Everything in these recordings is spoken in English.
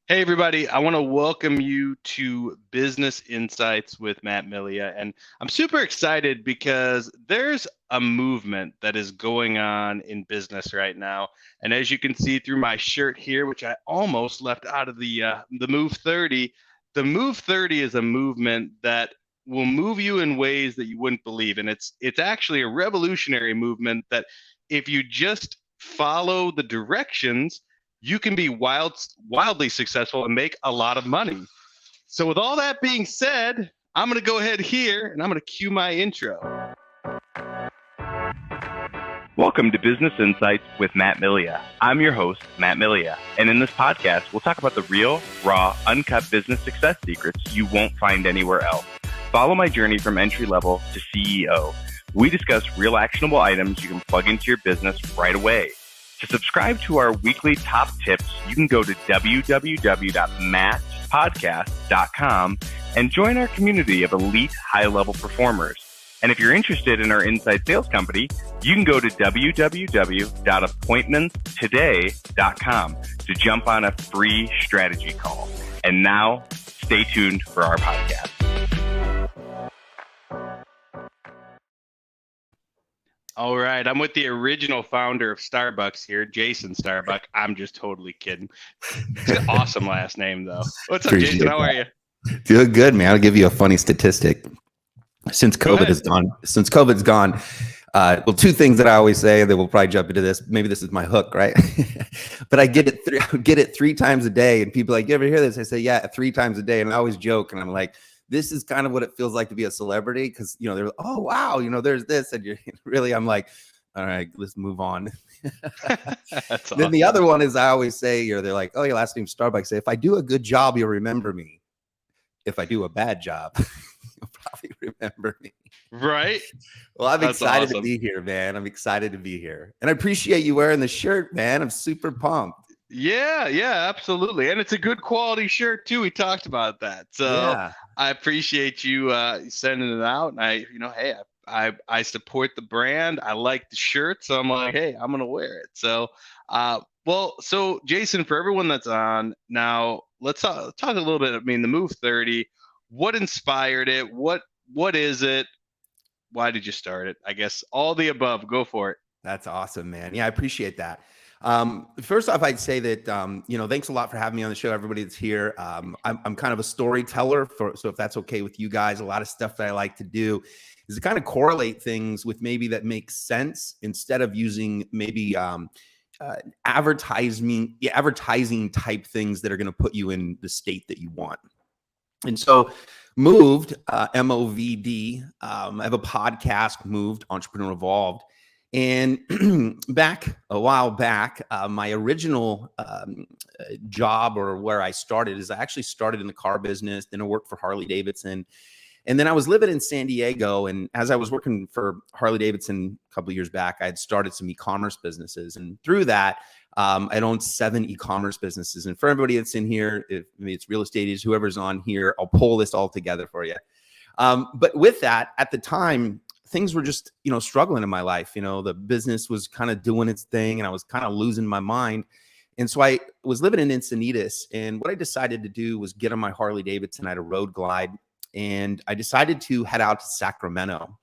Hey, everybody. I want to welcome you to Business Insights with Matt Milia. And I'm super excited because there's a movement that is going on in business right now. And as you can see through my shirt here, which I almost left out of the Move 30, the Move 30 is a movement that will move you in ways that you wouldn't believe. And it's actually a revolutionary movement that if you just follow the directions, you can be wildly successful and make a lot of money. So, with all that being said, I'm going to go ahead here and I'm going to cue my intro. Welcome to Business Insights with Matt Milia. I'm your host, Matt Milia, and in this podcast, we'll talk about the real, raw, uncut business success secrets you won't find anywhere else. Follow my journey from entry level to CEO. We discuss real actionable items you can plug into your business right away. To subscribe to our weekly top tips, you can go to www.mattpodcast.com and join our community of elite high-level performers. And if you're interested in our inside sales company, you can go to www.appointmentstoday.com to jump on a free strategy call. And now, stay tuned for our podcast. All right, I'm with the original founder of Starbucks here, Jason Starbuck. I'm just totally kidding. It's an awesome last name, though. What's up, Jason? How are you? Doing good, man. I'll give you a funny statistic. Since COVID's gone, well, two things that I always say that we'll probably jump into this. Maybe this is my hook, right? But I get it 3 times a day, and people are like, "You ever hear this?" I say, "Yeah, 3 times a day," and I always joke, and I'm like, this is kind of what it feels like to be a celebrity, because they're like, "Oh wow, there's this," and you're really, I'm like, all right, let's move on. That's Then the other one is I always say, they're like, "Oh, your last name's Starbuck." I say, if I do a good job, you'll remember me. If I do a bad job, you'll probably remember me. Right? Well, I'm excited to be here, man. I'm excited to be here. And I appreciate you wearing the shirt, man. I'm super pumped. Yeah, absolutely. And it's a good quality shirt too. We talked about that. So yeah. I appreciate you sending it out. And hey, I support the brand. I like the shirt. So I'm like, hey, I'm going to wear it. So, so Jason, for everyone that's on now, let's talk a little bit. I mean, the Move 30, what inspired it? What is it? Why did you start it? I guess all the above. Go for it. That's awesome, man. Yeah, I appreciate that. First off, I'd say that, thanks a lot for having me on the show, everybody that's here. I'm kind of a storyteller, so if that's okay with you guys, a lot of stuff that I like to do is to kind of correlate things with maybe that makes sense instead of using maybe advertising type things that are going to put you in the state that you want. And so Moved, MOVD, I have a podcast, Moved, Entrepreneur Evolved. And a while back, my original job, or where I started, is I actually started in the car business. Then I worked for Harley Davidson. And then I was living in San Diego. And as I was working for Harley Davidson a couple of years back, I had started some e-commerce businesses. And through that, I'd owned 7 e-commerce businesses. And for everybody that's in here, if it's real estate agents, whoever's on here, I'll pull this all together for you. But with that, at the time, things were just, struggling in my life. The business was kind of doing its thing and I was kind of losing my mind. And so I was living in Encinitas. And what I decided to do was get on my Harley Davidson. I had a road glide and I decided to head out to Sacramento.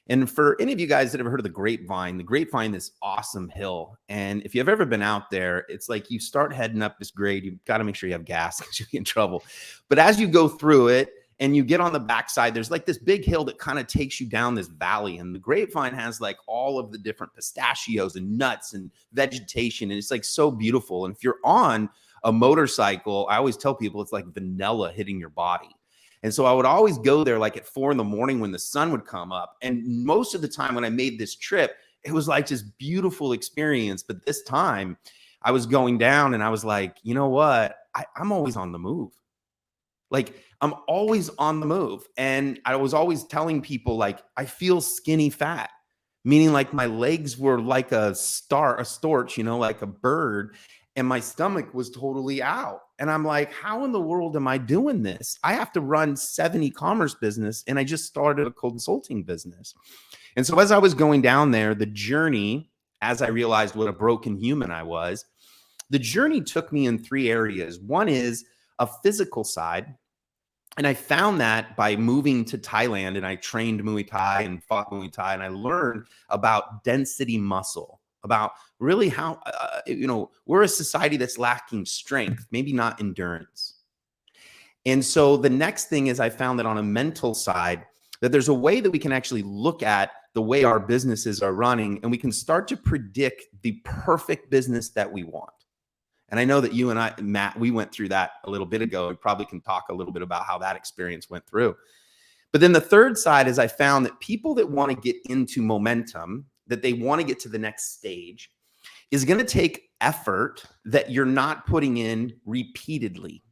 And for any of you guys that have heard of the Grapevine, this awesome hill. And if you've ever been out there, it's like you start heading up this grade, you've got to make sure you have gas because you'll be in trouble. But as you go through it and you get on the backside, there's like this big hill that kind of takes you down this valley. And the Grapevine has like all of the different pistachios and nuts and vegetation. And it's like so beautiful. And if you're on a motorcycle, I always tell people it's like vanilla hitting your body. And so I would always go there like at 4 a.m. when the sun would come up. And most of the time when I made this trip, it was like this beautiful experience. But this time I was going down and I was like, you know what? I'm always on the move. Like I'm always on the move. And I was always telling people like, I feel skinny fat, meaning like my legs were like a storch, like a bird. And my stomach was totally out. And I'm like, how in the world am I doing this? I have to run 7 e-commerce business. And I just started a consulting business. And so as I was going down there, the journey, as I realized what a broken human I was The journey took me in three areas. One is a physical side. And I found that by moving to Thailand, and I trained Muay Thai and fought Muay Thai, and I learned about density muscle, about really how, we're a society that's lacking strength, maybe not endurance. And so the next thing is I found that on a mental side, that there's a way that we can actually look at the way our businesses are running, and we can start to predict the perfect business that we want. And I know that you and I, Matt, we went through that a little bit ago. We probably can talk a little bit about how that experience went through. But then the third side is I found that people that want to get into momentum, that they want to get to the next stage, is going to take effort that you're not putting in repeatedly.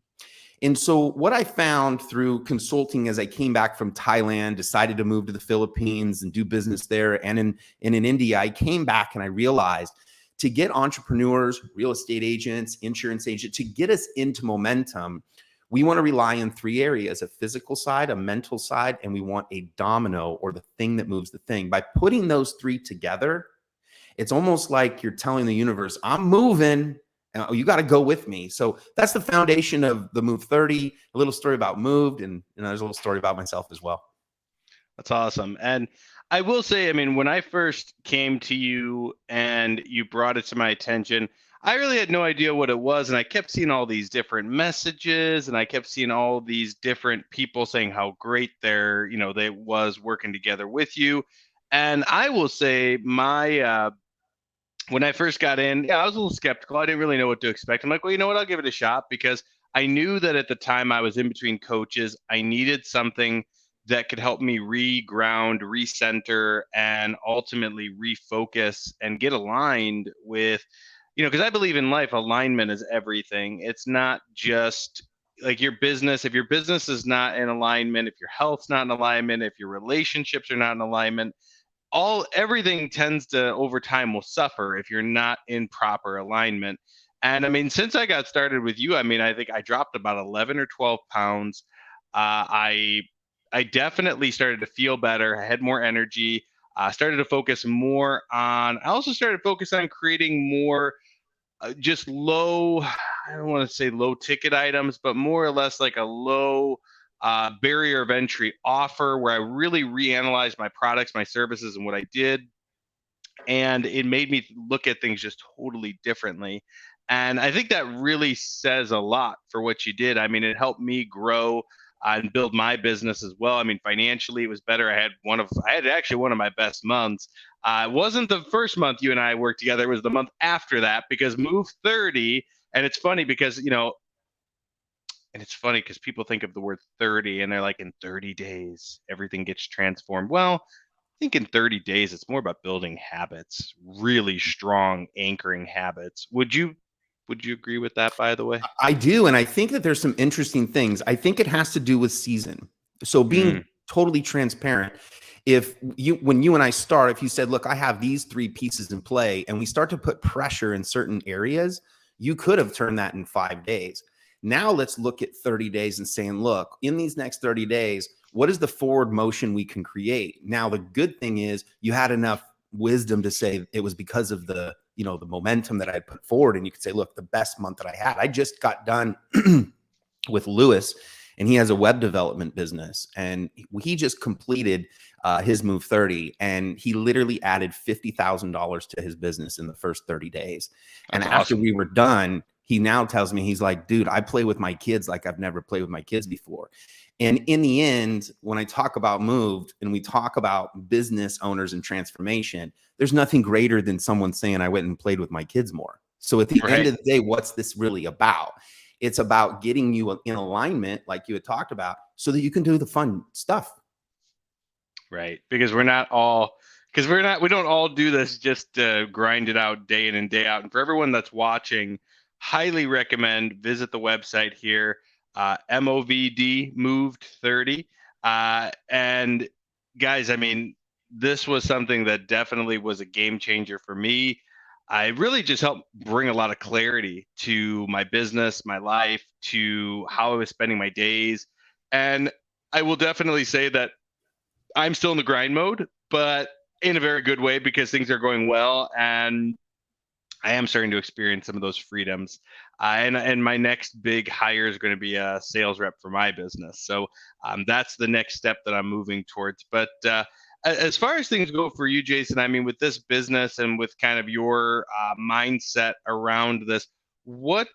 And so what I found through consulting as I came back from Thailand, decided to move to the Philippines and do business there, and in India, I came back and I realized to get entrepreneurs, real estate agents, insurance agents, to get us into momentum, we want to rely on three areas: a physical side, a mental side, and we want a domino, or the thing that moves the thing. By putting those three together, it's almost like you're telling the universe, I'm moving, and you got to go with me. So that's the foundation of the Move 30, a little story about Moved, and there's a little story about myself as well. That's awesome. And I will say, I mean, when I first came to you and you brought it to my attention, I really had no idea what it was. And I kept seeing all these different messages, and I kept seeing all these different people saying how great they was working together with you. And I will say when I first got in, yeah, I was a little skeptical. I didn't really know what to expect. I'm like, well, you know what? I'll give it a shot, because I knew that at the time I was in between coaches, I needed something that could help me reground, recenter, and ultimately refocus and get aligned with, because I believe in life, alignment is everything. It's not just like your business. If your business is not in alignment, if your health's not in alignment, if your relationships are not in alignment, everything tends to over time will suffer if you're not in proper alignment. And I mean, since I got started with you, I mean, I think I dropped about 11 or 12 pounds. I definitely started to feel better. I had more energy. Started to focus more on. I also started to focus on creating more just low. I don't want to say low ticket items, but more or less like a low barrier of entry offer, where I really reanalyzed my products, my services, and what I did. And it made me look at things just totally differently. And I think that really says a lot for what you did. I mean, it helped me grow and build my business as well. I mean, financially, it was better. I had actually one of my best months. It wasn't the first month you and I worked together. It was the month after that, because Move 30. And it's funny because, people think of the word 30 and they're like, in 30 days, everything gets transformed. Well, I think in 30 days, it's more about building habits, really strong anchoring habits. Would you agree with that, by the way? I do. And I think that there's some interesting things. I think it has to do with season. So being totally transparent, when you and I start, if you said, look, I have these three pieces in play, and we start to put pressure in certain areas, you could have turned that in 5 days. Now let's look at 30 days and saying, look, in these next 30 days, what is the forward motion we can create? Now, the good thing is you had enough wisdom to say it was because of the momentum that I had put forward. And you could say, look, the best month that I had, I just got done with Lewis, and he has a web development business, and he just completed his Move 30, and he literally added $50,000 to his business in the first 30 days. That's and after awesome. we were done, he now tells me, he's like, dude, I play with my kids like I've never played with my kids before. And in the end, when I talk about Moved and we talk about business owners and transformation, there's nothing greater than someone saying I went and played with my kids more. So at the end of the day, what's this really about? It's about getting you in alignment, like you had talked about, so that you can do the fun stuff. Right. Because we don't all do this just to grind it out day in and day out. And for everyone that's watching, highly recommend visit the website here, MOVD Moved 30. And guys, I mean, this was something that definitely was a game changer for me. I really just helped bring a lot of clarity to my business, my life, to how I was spending my days. And I will definitely say that I'm still in the grind mode, but in a very good way, because things are going well. And I am starting to experience some of those freedoms. And my next big hire is going to be a sales rep for my business. So that's the next step that I'm moving towards. But as far as things go for you, Jason, I mean, with this business and with kind of your mindset around this, what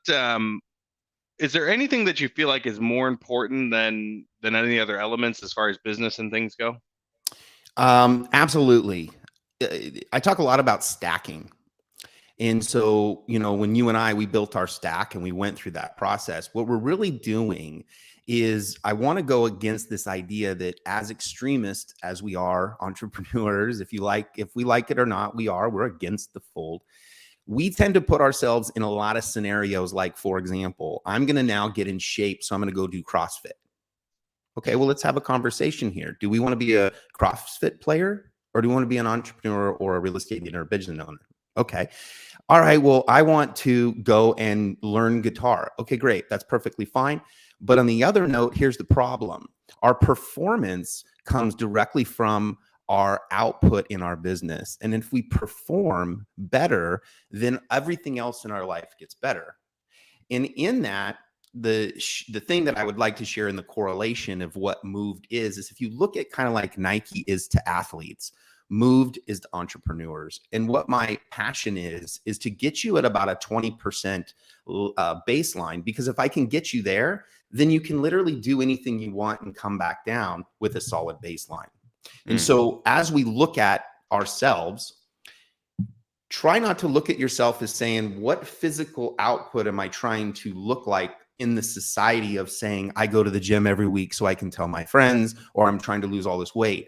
is there anything that you feel like is more important than any other elements as far as business and things go? Absolutely. I talk a lot about stacking. And so, when you and we built our stack and we went through that process, what we're really doing is I want to go against this idea that as extremist as we are entrepreneurs, if we like it or not, we're against the fold. We tend to put ourselves in a lot of scenarios. Like, for example, I'm going to now get in shape. So I'm going to go do CrossFit. Okay, well, let's have a conversation here. Do we want to be a CrossFit player, or do we want to be an entrepreneur or a real estate agent or a business owner? Okay. All right. Well, I want to go and learn guitar. Okay, great. That's perfectly fine. But on the other note, here's the problem. Our performance comes directly from our output in our business. And if we perform better, then everything else in our life gets better. And in that, the thing that I would like to share in the correlation of what Moved is if you look at kind of like Nike is to athletes, Moved is to entrepreneurs. And what my passion is to get you at about a 20% baseline, because if I can get you there, then you can literally do anything you want and come back down with a solid baseline. And so as we look at ourselves, try not to look at yourself as saying, what physical output am I trying to look like in the society of saying, I go to the gym every week so I can tell my friends, or I'm trying to lose all this weight.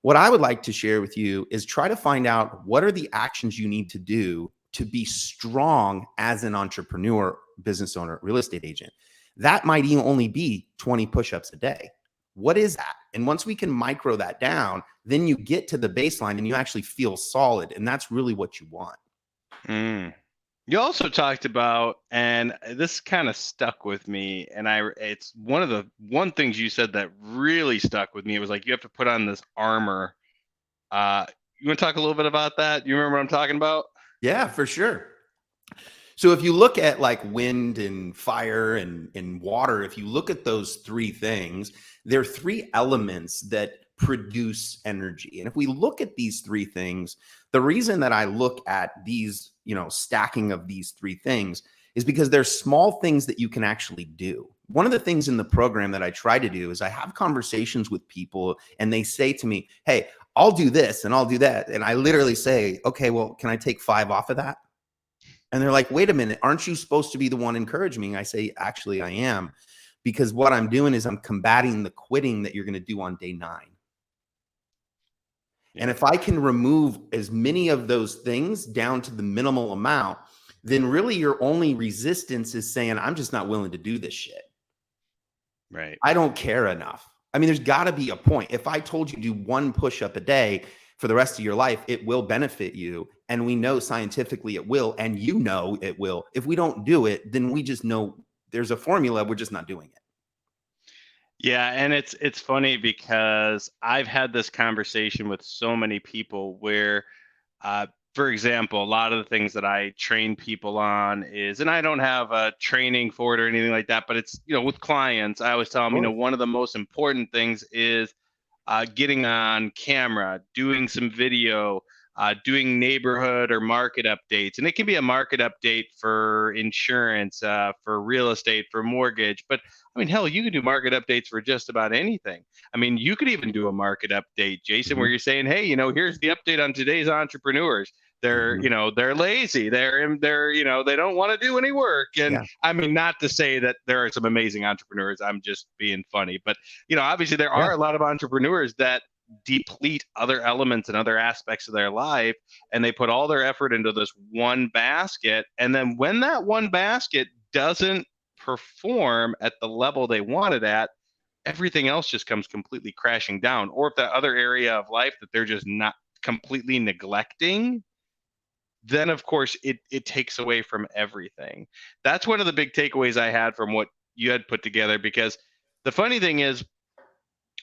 What I would like to share with you is try to find out what are the actions you need to do to be strong as an entrepreneur, business owner, real estate agent. That might even only be 20 push-ups a day. What is that? And once we can micro that down, then you get to the baseline and you actually feel solid. And that's really what you want. You also talked about, and this kind of stuck with me, and it's one things you said that really stuck with me. It was like, you have to put on this armor. You want to talk a little bit about that? You remember what I'm talking about? Yeah, for sure. So if you look at like wind and fire and water, if you look at those three things, there are three elements that produce energy. And if we look at these three things, the reason that I look at these, stacking of these three things is because there's small things that you can actually do. One of the things in the program that I try to do is I have conversations with people and they say to me, hey, I'll do this and I'll do that. And I literally say, okay, well, can I take 5 off of that? And they're like, wait a minute, aren't you supposed to be the one encouraging me? I say, actually, I am. Because what I'm doing is I'm combating the quitting that you're going to do on day 9. Yeah. And if I can remove as many of those things down to the minimal amount, then really your only resistance is saying, I'm just not willing to do this shit. Right. I don't care enough. I mean, there's got to be a point. If I told you do 1 push-up a day for the rest of your life, it will benefit you. And we know scientifically it will, and it will. If we don't do it, then we just know there's a formula. We're just not doing it. Yeah, and it's funny because I've had this conversation with so many people where, for example, a lot of the things that I train people on is, and I don't have a training for it or anything like that, but it's, with clients, I always tell them, one of the most important things is getting on camera, doing some video, doing neighborhood or market updates. And it can be a market update for insurance, for real estate, for mortgage. But I mean, hell, you can do market updates for just about anything. I mean, you could even do a market update, Jason, where you're saying, hey, here's the update on today's entrepreneurs. They're, they're lazy. They're, they don't want to do any work. And I mean, not to say that there are some amazing entrepreneurs. I'm just being funny. But, obviously there are a lot of entrepreneurs that deplete other elements and other aspects of their life, and they put all their effort into this one basket. And then when that one basket doesn't perform at the level they wanted at, everything else just comes completely crashing down. Or if that other area of life that they're just not completely neglecting, then of course it takes away from everything. That's one of the big takeaways I had from what you had put together, because the funny thing is,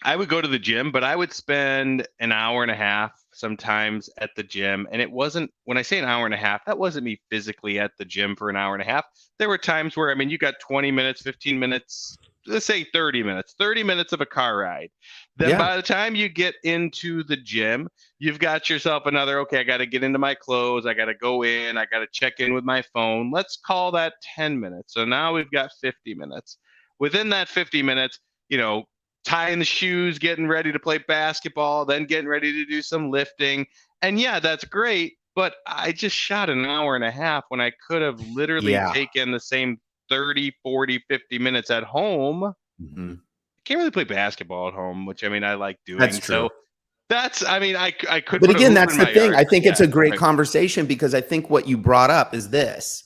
I would go to the gym, but I would spend an hour and a half sometimes at the gym. And it wasn't, when I say an hour and a half, that wasn't me physically at the gym for an hour and a half. There were times where, I mean, you got 20 minutes, 15 minutes, let's say 30 minutes of a car ride. Then Yeah. by the time you get into the gym, you've got yourself another, okay, I got to get into my clothes. I got to go in. I got to check in with my phone. Let's call that 10 minutes. So now we've got 50 minutes. Within that 50 minutes, you know, tying the shoes, getting ready to play basketball, then getting ready to do some lifting. And yeah, that's great. But I just shot an hour and a half when I could have literally Yeah. taken the same 30, 40, 50 minutes at home. Mhm. Can't really play basketball at home, which I mean, I like That's doing. true. So that's, I mean, I could But put a again, hoop that's in the my thing. yard. I think it's Yeah. a great Right. conversation because I think what you brought up is this.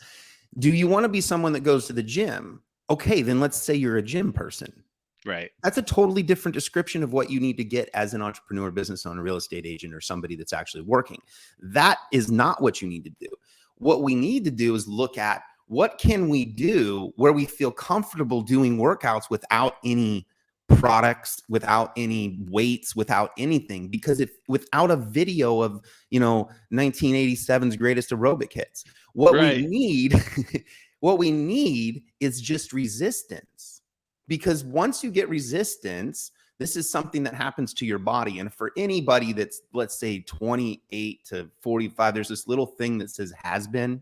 Do you want to be someone that goes to the gym? Okay, then let's say you're a gym person. Right. That's a totally different description of what you need to get as an entrepreneur, business owner, real estate agent, or somebody that's actually working. That is not what you need to do. What we need to do is look at what can we do where we feel comfortable doing workouts without any products, without any weights, without anything. Because if without a video of 1987's greatest aerobic hits, what we Right. need, what we need is just resistance. Because once you get resistance, this is something that happens to your body. And for anybody that's, let's say, 28 to 45, there's this little thing that says has been.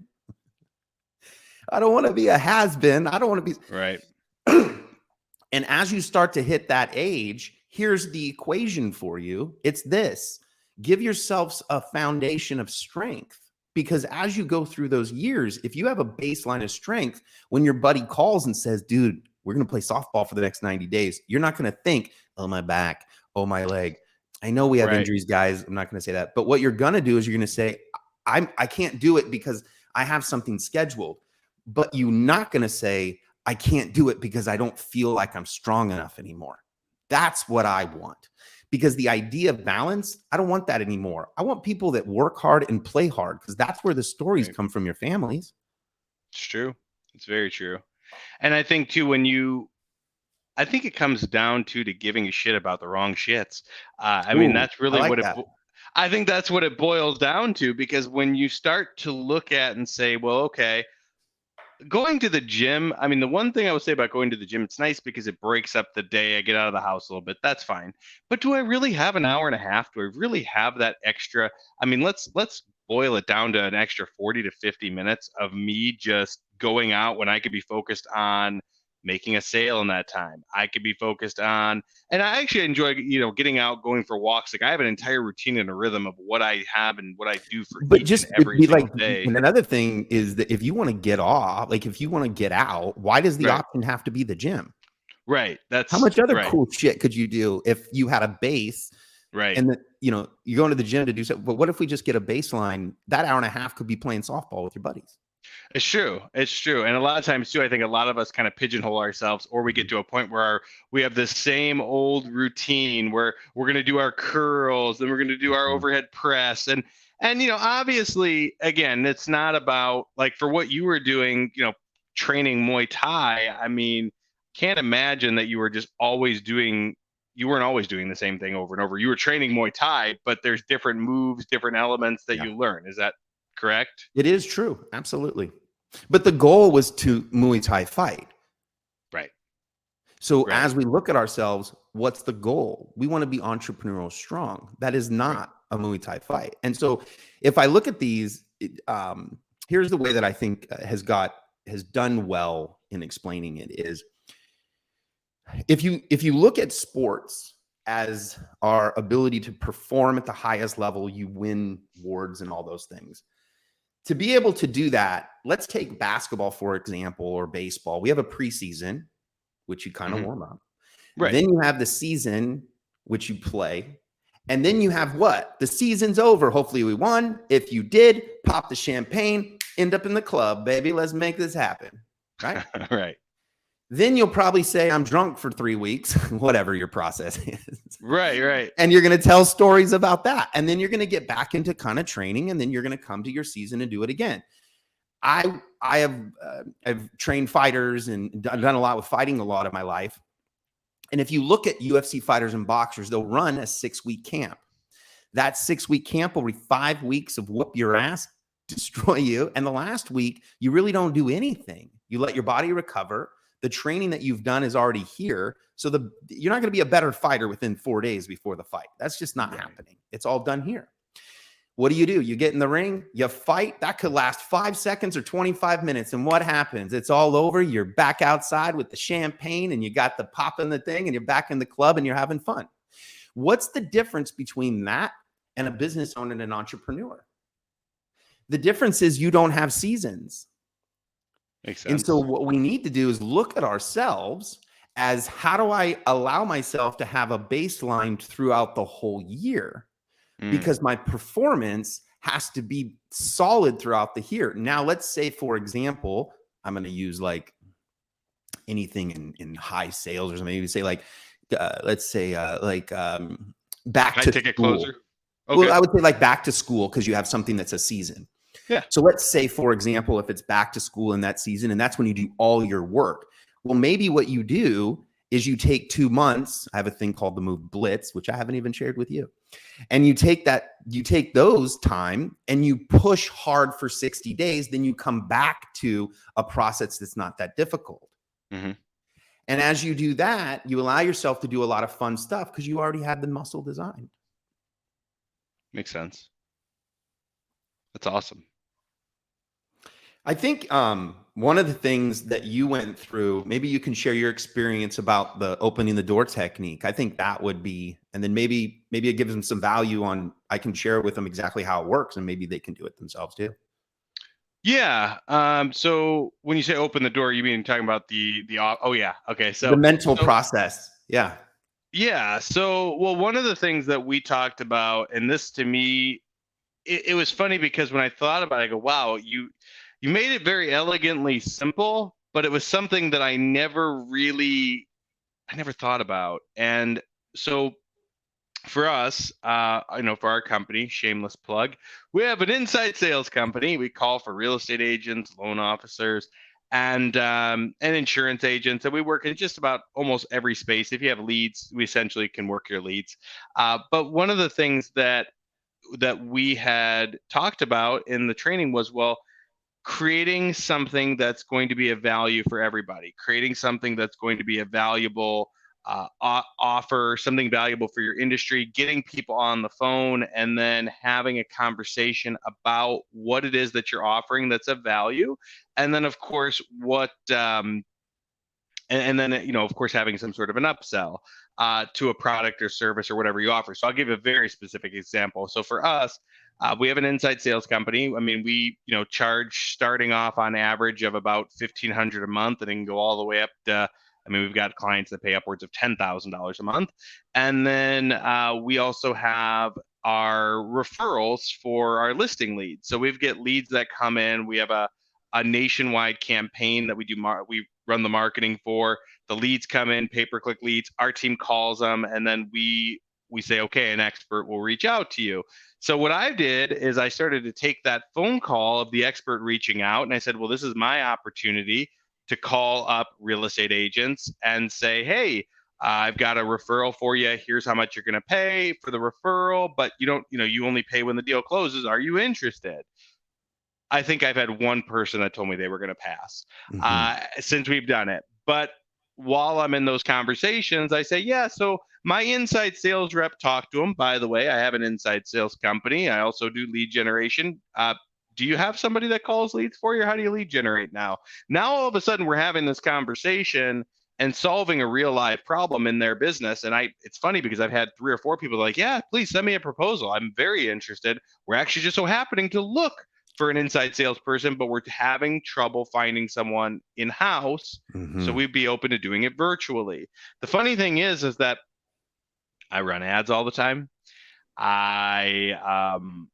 I don't want to be a has been. I don't want to be. Right. And as you start to hit that age, here's the equation for you. It's this: give yourselves a foundation of strength. Because as you go through those years, if you have a baseline of strength, when your buddy calls and says, dude, we're going to play softball for the next 90 days, you're not going to think, oh, my back, oh, my leg. I know we have Right. injuries, guys. I'm not going to say that. But what you're going to do is you're going to say, I can't do it because I have something scheduled. But you're not going to say, I can't do it because I don't feel like I'm strong enough anymore. That's what I want. Because the idea of balance, I don't want that anymore. I want people that work hard and play hard because that's where the stories Right. come from your families. It's true. It's very true. And I think too, I think it comes down to giving a shit about the wrong shits. I mean, Ooh, that's I really like what that. I think that's what it boils down to, because when you start to look at and say, well, okay, going to the gym, I mean, the one thing I would say about going to the gym, it's nice because it breaks up the day. I get out of the house a little bit. That's fine. But do I really have an hour and a half? Do I really have that extra? I mean, let's boil it down to an extra 40 to 50 minutes of me just going out when I could be focused on making a sale in that time. I could be focused on, and I actually enjoy, getting out, going for walks. Like I have an entire routine and a rhythm of what I have and what I do for But each and just it'd every be like, single day. and another thing is that if you want to get off, like if you want to get out, why does the Right. option have to be the gym? Right. How That's much other right. cool shit could you do if you had a base Right. and that, you're going to the gym to do something? But what if we just get a baseline? That hour and a half could be playing softball with your buddies. It's true. It's true. And a lot of times too, I think a lot of us kind of pigeonhole ourselves, or we get to a point where we have the same old routine where we're going to do our curls, then we're going to do our Mhm. overhead press. And obviously, again, it's not about, like, for what you were doing, training Muay Thai. I mean, can't imagine that you weren't always doing the same thing over and over. You were training Muay Thai, but there's different moves, different elements that Yeah, you learn. Is that correct? it is true. Absolutely. But the goal was to Muay Thai fight. Right. So Right. as we look at ourselves, what's the goal? We want to be entrepreneurial strong. That is Right. not a Muay Thai fight. And so if I look at these, here's the way that I think has done well in explaining it is if you look at sports as our ability to perform at the highest level, you win awards and all those things. To be able to do that, let's take basketball, for example, or baseball. We have a preseason, which you kind of Hmm. warm up. Right. Then you have the season, which you play. And then you have what? The season's over. Hopefully we won. If you did, pop the champagne, end up in the club, baby. Let's make this happen. Right? Right. Then you'll probably say, I'm drunk for 3 weeks, whatever your process is. Right. Right. And you're going to tell stories about that. And then you're going to get back into kind of training. And then you're going to come to your season and do it again. I've trained fighters and done a lot with fighting a lot of my life. And if you look at UFC fighters and boxers, they'll run a 6-week camp. That 6-week camp will be 5 weeks of whoop your ass, destroy you. And the last week, you really don't do anything. You let your body recover. The training that you've done is already here. So you're not going to be a better fighter within 4 days before the fight. That's just not happening. It's all done here. What do? You get in the ring, you fight. That could last 5 seconds or 25 minutes. And what happens? It's all over. You're back outside with the champagne and you got the pop in the thing and you're back in the club and you're having fun. What's the difference between that and a business owner and an entrepreneur? The difference is you don't have seasons. Makes sense. And so what we need to do is look at ourselves as, how do I allow myself to have a baseline throughout the whole year? Because my performance has to be solid throughout the year. Now, let's say, for example, I'm going to use like anything in high sales, or maybe say like, let's say back to ticket school. Closer. Okay. Well, I would say like back to school, because you have something that's a season. Yeah. So let's say, for example, if it's back to school in that season, and that's when you do all your work. Well, maybe what you do is you take 2 months. I have a thing called the Move Blitz, which I haven't even shared with you. And you take those time and you push hard for 60 days. Then you come back to a process that's not that difficult. Mm-hmm. And as you do that, you allow yourself to do a lot of fun stuff because you already had the muscle designed. Makes sense. That's awesome. I think one of the things that you went through, maybe you can share your experience about the opening the door technique. I think that would be, and then maybe it gives them some value on, I can share with them exactly how it works, and maybe they can do it themselves too. Yeah. So when you say open the door, you mean talking about the oh yeah. Okay. So the mental process. Yeah. Yeah. So, well, one of the things that we talked about, and this to me, it was funny because when I thought about it, I go, wow, you made it very elegantly simple, but it was something that I never thought about. And so for us, for our company, shameless plug, we have an inside sales company. We call for real estate agents, loan officers, and insurance agents, and we work in just about almost every space. If you have leads, we essentially can work your leads. But one of the things that we had talked about in the training was, well, creating something that's going to be a value for everybody, creating something that's going to be a valuable offer, something valuable for your industry, getting people on the phone and then having a conversation about what it is that you're offering that's of value. And then, of course, and then, of course, having some sort of an upsell to a product or service or whatever you offer. So I'll give a very specific example. So for us, we have an inside sales company. I mean, we, charge starting off on average of about $1,500 a month, and it can go all the way up to, we've got clients that pay upwards of $10,000 a month. And then we also have our referrals for our listing leads. So we get leads that come in. We have a nationwide campaign that we do. We run the marketing for. The leads come in, pay-per-click leads. Our team calls them, and then we say, okay, an expert will reach out to you. So what I did is I started to take that phone call of the expert reaching out, and I said, well, this is my opportunity to call up real estate agents and say, hey, I've got a referral for you. Here's how much you're going to pay for the referral, but you only pay when the deal closes. Are you interested? I think I've had one person that told me they were going to pass since we've done it. But while I'm in those conversations, I say, yeah, so my inside sales rep talked to him. By the way, I have an inside sales company. I also do lead generation. Do you have somebody that calls leads for you? How do you lead generate now? Now, all of a sudden, we're having this conversation and solving a real live problem in their business. And it's funny because I've had 3 or 4 people like, yeah, please send me a proposal. I'm very interested. We're actually just so happening to look for an inside salesperson, but we're having trouble finding someone in-house. So we'd be open to doing it virtually. The funny thing is that I run ads all the time. I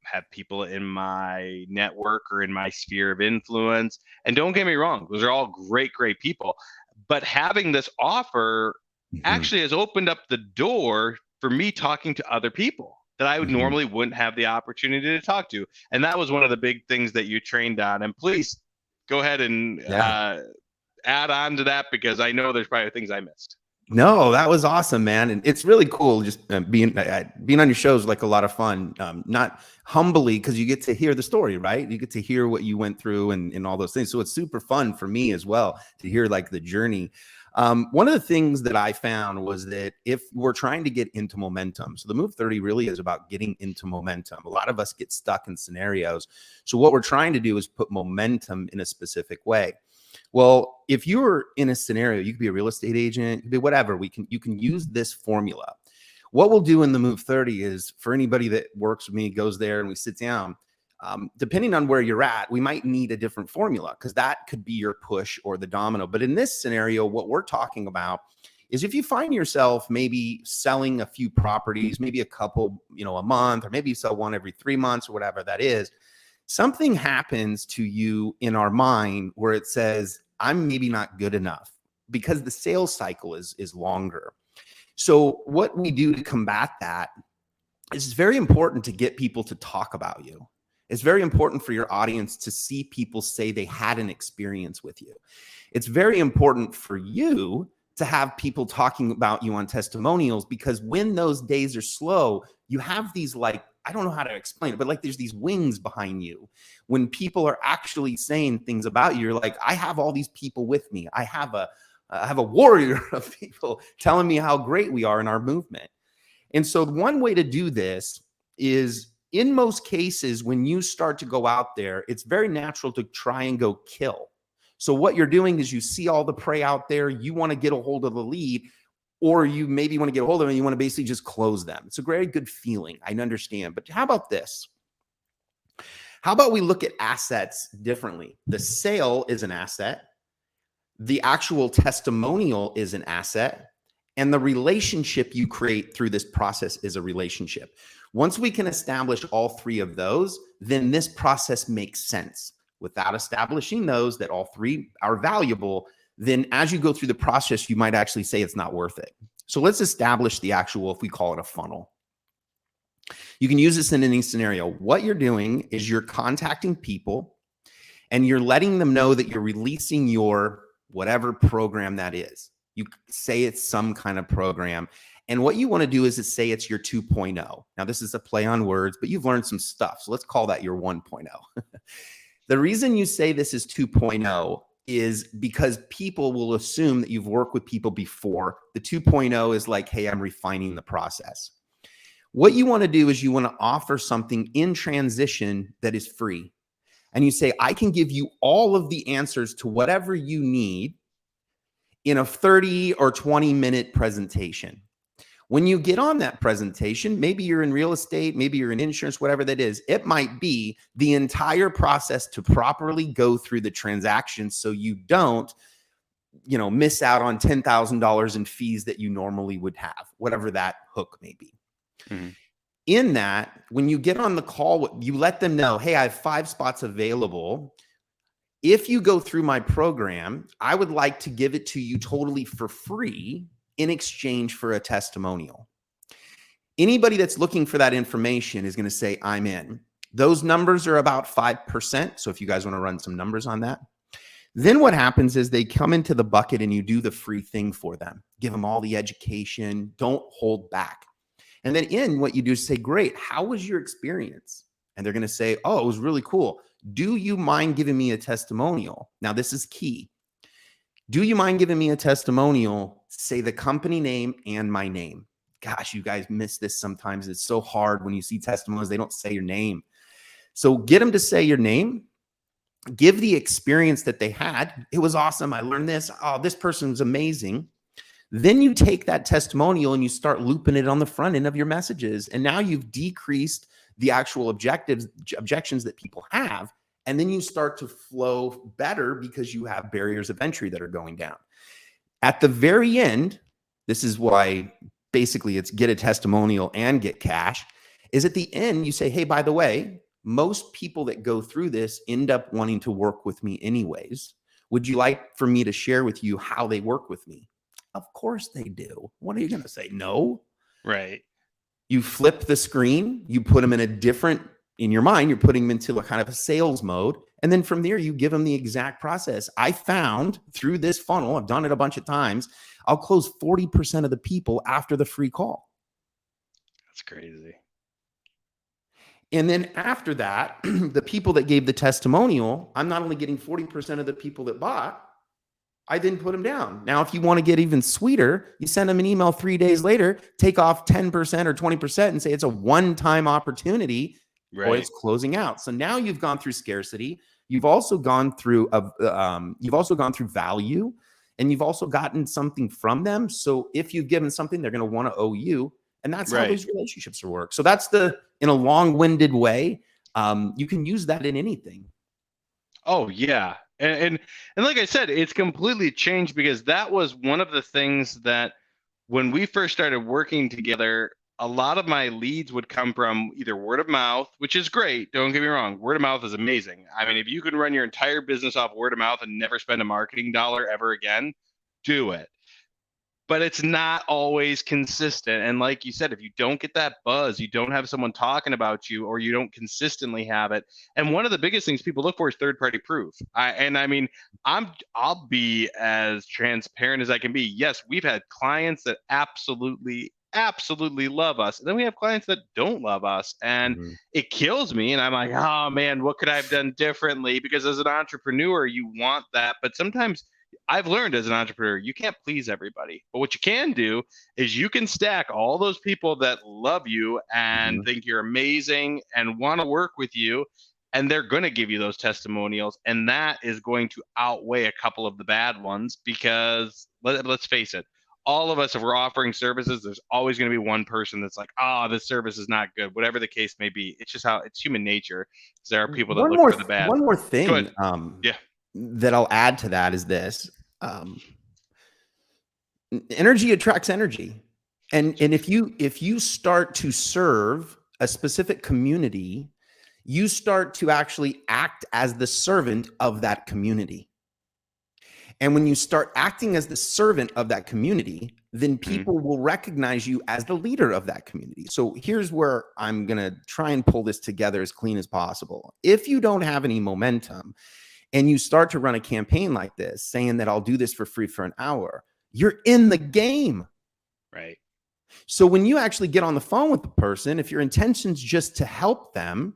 have people in my network or in my sphere of influence. And don't get me wrong, those are all great, great people. But having this offer actually has opened up the door for me talking to other people that I would normally wouldn't have the opportunity to talk to. And that was one of the big things that you trained on. And please go ahead and add on to that, because I know there's probably things I missed. No, that was awesome, man. And it's really cool just being on your show is like a lot of fun. Not humbly, because you get to hear the story, right? You get to hear what you went through and all those things. So it's super fun for me as well to hear like the journey. One of the things that I found was that if we're trying to get into momentum, so the Move 30 really is about getting into momentum. A lot of us get stuck in scenarios. So what we're trying to do is put momentum in a specific way. Well, if you're in a scenario, you could be a real estate agent, you could be whatever, you can use this formula. What we'll do in the Move 30 is, for anybody that works with me, goes there and we sit down, depending on where you're at, we might need a different formula because that could be your push or the domino. But in this scenario, what we're talking about is if you find yourself maybe selling a few properties, maybe a couple, a month, or maybe you sell one every 3 months or whatever that is, something happens to you in our mind where it says, I'm maybe not good enough because the sales cycle is longer. So what we do to combat that is it's very important to get people to talk about you. It's very important for your audience to see people say they had an experience with you. It's very important for you to have people talking about you on testimonials, because when those days are slow, you have these, like, I don't know how to explain it, but like there's these wings behind you. When people are actually saying things about you, you're like, I have all these people with me. I have a warrior of people telling me how great we are in our movement. And so one way to do this is, in most cases, when you start to go out there, it's very natural to try and go kill. So what you're doing is you see all the prey out there, you want to get a hold of the lead, or you maybe want to get a hold of them and you want to basically just close them. It's a very good feeling. I understand. But how about this? How about we look at assets differently? The sale is an asset. The actual testimonial is an asset. And the relationship you create through this process is a relationship. Once we can establish all three of those, then this process makes sense. Without establishing those, that all three are valuable, then as you go through the process, you might actually say it's not worth it. So let's establish the actual, if we call it a funnel. You can use this in any scenario. What you're doing is you're contacting people and you're letting them know that you're releasing your whatever program that is. You say it's some kind of program. And what you want to do is say it's your 2.0. Now, this is a play on words, but you've learned some stuff. So let's call that your 1.0. The reason you say this is 2.0 is because people will assume that you've worked with people before. The 2.0 is like, hey, I'm refining the process. What you want to do is you want to offer something in transition that is free. And you say, I can give you all of the answers to whatever you need in a 30 or 20-minute presentation. When you get on that presentation, maybe you're in real estate, maybe you're in insurance, whatever that is, it might be the entire process to properly go through the transaction so you don't, miss out on $10,000 in fees that you normally would have, whatever that hook may be. Mm-hmm. In that, when you get on the call, you let them know, hey, I have 5 spots available. If you go through my program, I would like to give it to you totally for free in exchange for a testimonial. Anybody that's looking for that information is going to say, I'm in. Those numbers are about 5%. So if you guys want to run some numbers on that, then what happens is they come into the bucket and you do the free thing for them. Give them all the education. Don't hold back. And then in what you do is say, great, how was your experience? And they're going to say, oh, it was really cool. Do you mind giving me a testimonial? Now, this is key. Do you mind giving me a testimonial? Say the company name and my name. Gosh, you guys miss this sometimes. It's so hard when you see testimonials, they don't say your name. So get them to say your name. Give the experience that they had. It was awesome. I learned this. Oh, this person's amazing. Then you take that testimonial and you start looping it on the front end of your messages. And now you've decreased the actual objections that people have. And then you start to flow better because you have barriers of entry that are going down. At the very end, this is why basically it's get a testimonial and get cash, is at the end you say, hey, by the way, most people that go through this end up wanting to work with me anyways. Would you like for me to share with you how they work with me? Of course they do. What are you going to say? No. Right. You flip the screen, you put them in a different, in your mind, you're putting them into a kind of a sales mode. And then from there, you give them the exact process. I found through this funnel, I've done it a bunch of times, I'll close 40% of the people after the free call. That's crazy. And then after that, the people that gave the testimonial, I'm not only getting 40% of the people that bought, I didn't put them down. Now, if you want to get even sweeter, you send them an email 3 days later, take off 10% or 20% and say it's a one-time opportunity or Right. it's closing out. So now you've gone through scarcity. You've also gone through value, and you've also gotten something from them. So if you've given something, they're going to want to owe you. And that's how Right. those relationships work. So that's in a long-winded way. You can use that in anything. Oh yeah. And like I said, it's completely changed because that was one of the things that when we first started working together, a lot of my leads would come from either word of mouth, which is great. Don't get me wrong. Word of mouth is amazing. I mean, if you can run your entire business off word of mouth and never spend a marketing dollar ever again, do it. But it's not always consistent. And like you said, if you don't get that buzz, you don't have someone talking about you, or you don't consistently have it. And one of the biggest things people look for is third party proof. I mean, I'll be as transparent as I can be. Yes, we've had clients that absolutely love us, and then we have clients that don't love us, and Mhm. it kills me. And I'm like, oh man, what could I have done differently? Because as an entrepreneur, you want that, but sometimes I've learned as an entrepreneur, you can't please everybody. But what you can do is you can stack all those people that love you and Mhm. think you're amazing and want to work with you, and they're going to give you those testimonials. And that is going to outweigh a couple of the bad ones because let's face it, all of us, if we're offering services, there's always going to be one person that's like, oh, this service is not good, whatever the case may be. It's just how it's human nature. Because there are people that look for the bad. One more Go ahead. thing Yeah. that I'll add to that is this: energy attracts energy, and if you start to serve a specific community, you start to actually act as the servant of that community. And when you start acting as the servant of that community, then Mhm. people will recognize you as the leader of that community. So here's where I'm going to try and pull this together as clean as possible. If you don't have any momentum and you start to run a campaign like this, saying that I'll do this for free for an hour, you're in the game. Right. So when you actually get on the phone with the person, if your intention's just to help them,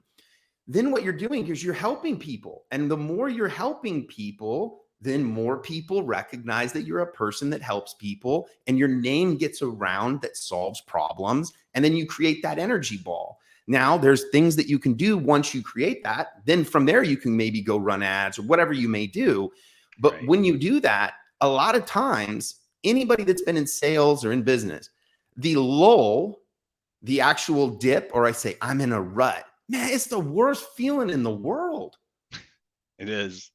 then what you're doing is you're helping people. And the more you're helping people, then more people recognize that you're a person that helps people, and your name gets around that solves problems. And then you create that energy ball. Now there's things that you can do once you create that. Then from there, you can maybe go run ads or whatever you may do. But Right. when you do that, a lot of times, anybody that's been in sales or in business, the lull, the actual dip, or I say, I'm in a rut, man, it's the worst feeling in the world. It is.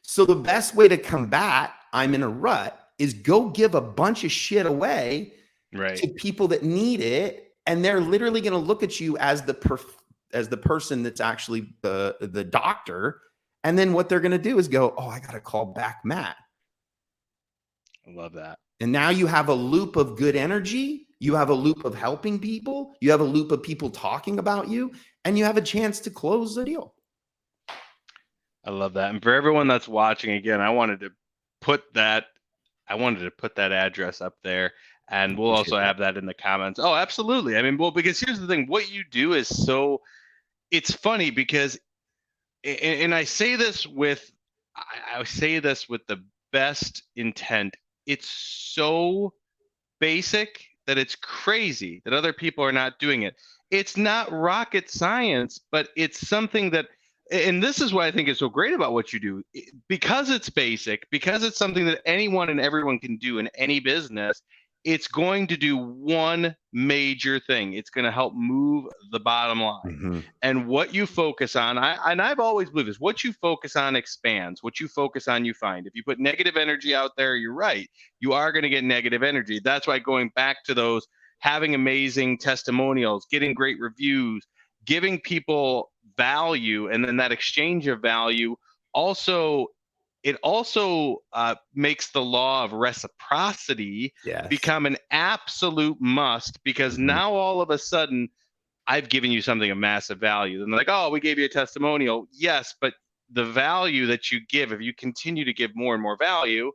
So the best way to combat I'm in a rut is go give a bunch of shit away Right. to people that need it, and they're literally going to look at you as the person that's actually the doctor. And then what they're going to do is go, oh, I got to call back Matt. I love that. And now you have a loop of good energy. You have a loop of helping people. You have a loop of people talking about you, and you have a chance to close the deal. I love that. And for everyone that's watching, again, put that I wanted to put that address up there, and we'll Appreciate also that. have that in the comments. Oh, absolutely. I mean, well, because here's the thing, what you do is so it's funny because and I say this with the best intent. It's so basic that it's crazy that other people are not doing it. It's not rocket science, but it's something that, and this is what I think is so great about what you do, because it's basic, because it's something that anyone and everyone can do in any business. It's going to do one major thing. It's going to help move the bottom line. Mm-hmm. And what you focus on, I've always believed this, what you focus on expands. What you focus on, you find. If you put negative energy out there, you're right, you are going to get negative energy. That's why going back to those, having amazing testimonials, getting great reviews, giving people value, and then that exchange of value also, it also makes the law of reciprocity Yes. become an absolute must, because Mm-hmm. now all of a sudden I've given you something of massive value. And they're like, oh, we gave you a testimonial. Yes, but the value that you give, if you continue to give more and more value,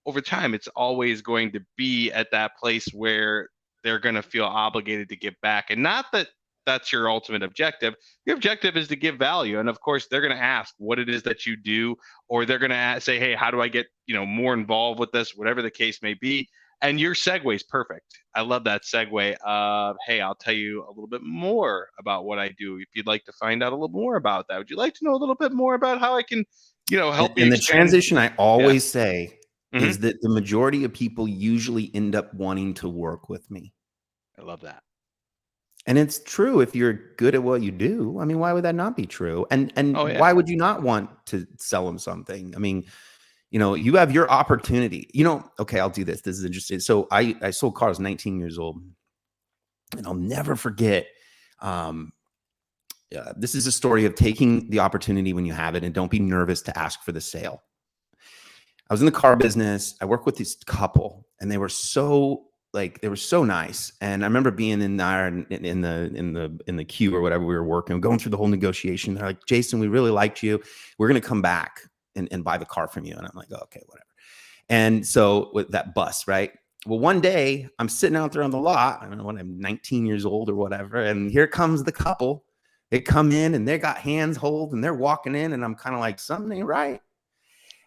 over time, it's always going to be at that place where they're going to feel obligated to give back. And not that that's your ultimate objective. Your objective is to give value. And of course, they're going to ask what it is that you do, or they're going to say, hey, how do I get, more involved with this, whatever the case may be. And your segue is perfect. I love that segue of, hey, I'll tell you a little bit more about what I do. If you'd like to find out a little more about that, would you like to know a little bit more about how I can, help you And the expand? transition I Yeah. always say Hmm. is that the majority of people usually end up wanting to work with me. I love that. And it's true if you're good at what you do. I mean, why would that not be true? And Oh, yeah. why would you not want to sell them something? I mean, you have your opportunity. Okay, I'll do this. This is interesting. So I sold cars 19 years old, and I'll never forget. Um, this is a story of taking the opportunity when you have it, and don't be nervous to ask for the sale. I was in the car business. I worked with this couple, and they were so nice. And I remember being in there in the queue or whatever we were working, going through the whole negotiation. They're like, Jason, we really liked you. We're going to come back and buy the car from you. And I'm like, oh, okay, whatever. And so with that bus, right? Well, one day I'm sitting out there on the lot. I don't know when I'm 19 years old or whatever. And here comes the couple. They come in and they got hands hold and they're walking in. And I'm kind of like, something ain't right.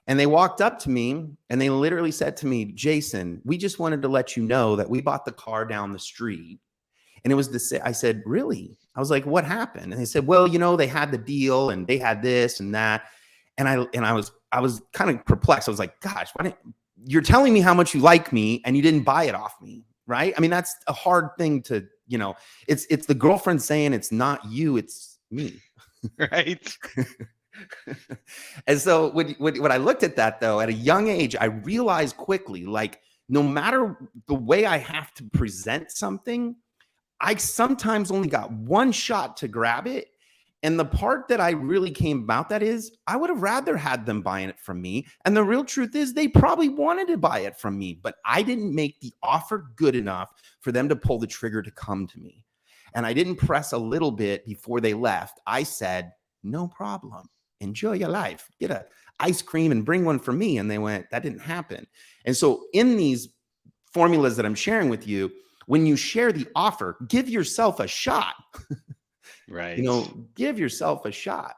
And they walked up to me and they literally said to me, Jason, we just wanted to let you know that we bought the car down the street. And it was I said, really? I was like, what happened? And they said, well, they had the deal and they had this and that. And I was kind of perplexed. I was like, gosh, you're telling me how much you like me and you didn't buy it off me, right? I mean, that's a hard thing to, it's the girlfriend saying it's not you, it's me. Right. And so when I looked at that, though, at a young age, I realized quickly, like, no matter the way I have to present something, I sometimes only got one shot to grab it. And the part that I really came about that is I would have rather had them buying it from me. And the real truth is they probably wanted to buy it from me, but I didn't make the offer good enough for them to pull the trigger to come to me. And I didn't press a little bit before they left. I said, no problem. Enjoy your life. Get a ice cream and bring one for me. And they went, that didn't happen. And so in these formulas that I'm sharing with you, when you share the offer, give yourself a shot. Right. Give yourself a shot.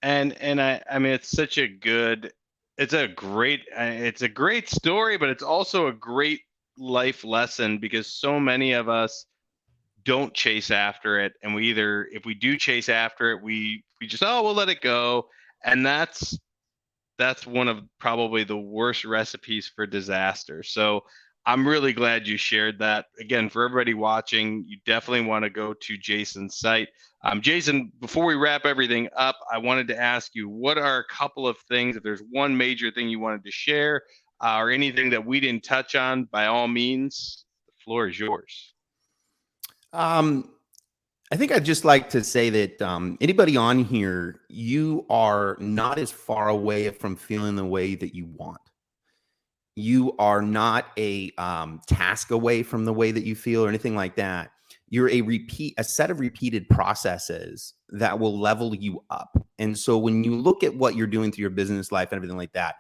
And I mean, it's a great story, but it's also a great life lesson because so many of us don't chase after it. And if we do chase after it, we just, oh, we'll let it go. And that's one of probably the worst recipes for disaster. So I'm really glad you shared that. Again, for everybody watching, you definitely want to go to Jason's site. Jason, before we wrap everything up, I wanted to ask you, what are a couple of things, if there's one major thing you wanted to share, or anything that we didn't touch on, by all means, the floor is yours. I think I'd just like to say that anybody on here, you are not as far away from feeling the way that you want. You are not a task away from the way that you feel or anything like that. You're a set of repeated processes that will level you up. And so when you look at what you're doing through your business life and everything like that,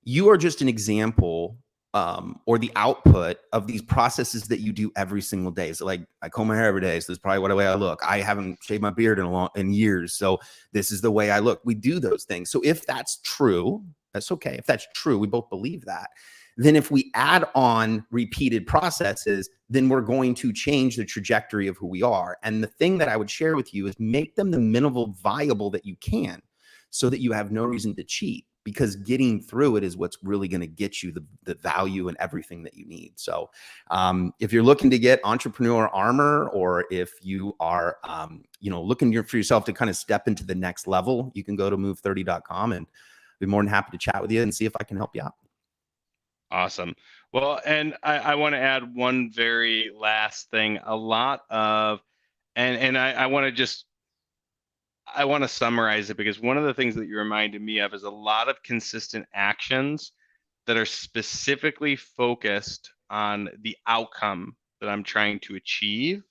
you are just an example or the output of these processes that you do every single day. So like I comb my hair every day. So that's probably what the way I look. I haven't shaved my beard in years. So this is the way I look. We do those things. So if that's true, that's okay. If that's true, we both believe that. Then if we add on repeated processes, then we're going to change the trajectory of who we are. And the thing that I would share with you is make them the minimal viable that you can so that you have no reason to cheat, because getting through it is what's really going to get you the value and everything that you need. So if you're looking to get entrepreneur armor, or if you are, looking for yourself to kind of step into the next level, you can go to move30.com and be more than happy to chat with you and see if I can help you out. Awesome. Well, and I want to add one very last thing. A lot of, and I want to summarize it, because one of the things that you reminded me of is a lot of consistent actions that are specifically focused on the outcome that I'm trying to achieve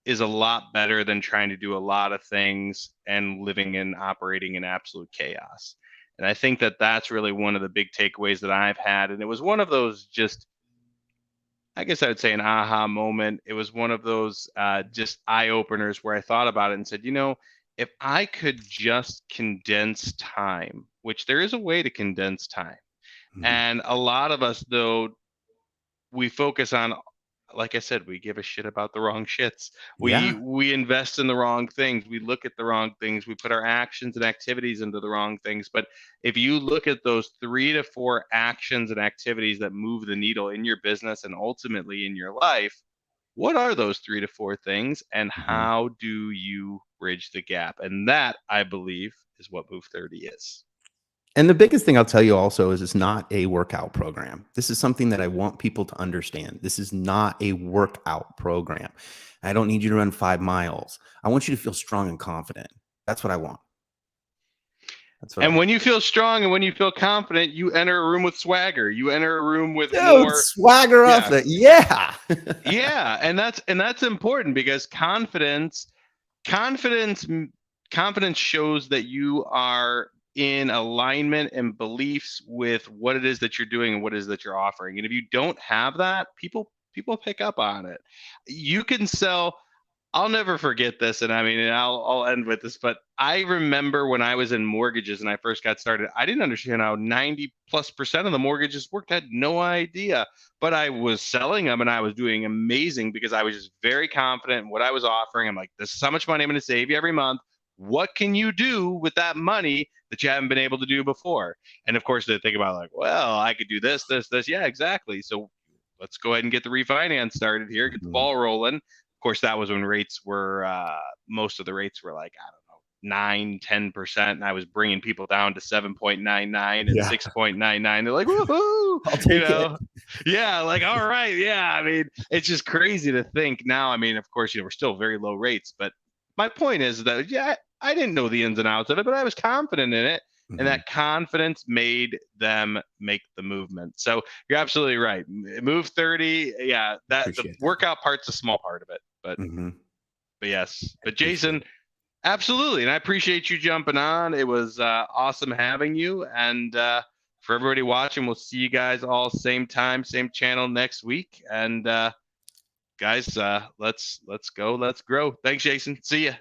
is a lot better than trying to do a lot of things and living and operating in absolute chaos. And I think that that's really one of the big takeaways that I've had. And it was one of those just, I guess I would say, an aha moment. It was one of those just eye openers where I thought about it and said, if I could just condense time, which there is a way to condense time. Mhm. And a lot of us, though, we focus on, like I said, we give a shit about the wrong shits. We Yeah. we invest in the wrong things. We look at the wrong things. We put our actions and activities into the wrong things. But if you look at those 3 to 4 actions and activities that move the needle in your business and ultimately in your life, what are those 3 to 4 things and Mhm. how do you bridge the gap? And that, I believe, is what Move 30 is. And the biggest thing I'll tell you also is it's not a workout program. This is something that I want people to understand. This is not a workout program. I don't need you to run 5 miles. I want you to feel strong and confident. That's what I want. That's what I And want. when you feel strong and when you feel confident, you enter a room with swagger. You enter a room with Dude, more, swagger up yeah, the yeah. yeah, and that's important because confidence confidence shows that you are in alignment and beliefs with what it is that you're doing and what it is that you're offering. And if you don't have that, people pick up on it. You can sell, I'll never forget this, and I mean, and I'll end with this. But I remember when I was in mortgages and I first got started, I didn't understand how 90+% of the mortgages worked. I had no idea, but I was selling them and I was doing amazing because I was just very confident in what I was offering. I'm like, this is how much money I'm going to save you every month. What can you do with that money that you haven't been able to do before? And of course, they think about like, well, I could do this, this, this. Yeah, exactly. So let's go ahead and get the refinance started here, get the Mhm. ball rolling. Of course, that was when rates were most of the rates were like, I don't know, 9-10%, and I was bringing people down to 7.99 and Yeah, 6.99. They're like, woohoo, I'll you take it. know, yeah, like, all right, yeah. I mean, it's just crazy to think now. I mean, of course, we're still very low rates, but my point is that, yeah, I didn't know the ins and outs of it, but I was confident in it. And Mhm. that confidence made them make the movement. So you're absolutely right. Move 30. Yeah, that the Appreciate that. workout part's a small part of it, but Mhm. yes. I But appreciate Jason, it. absolutely. And I appreciate you jumping on. It was awesome having you. And for everybody watching, we'll see you guys all same time, same channel next week. And guys, let's go, let's grow. Thanks, Jason. See ya.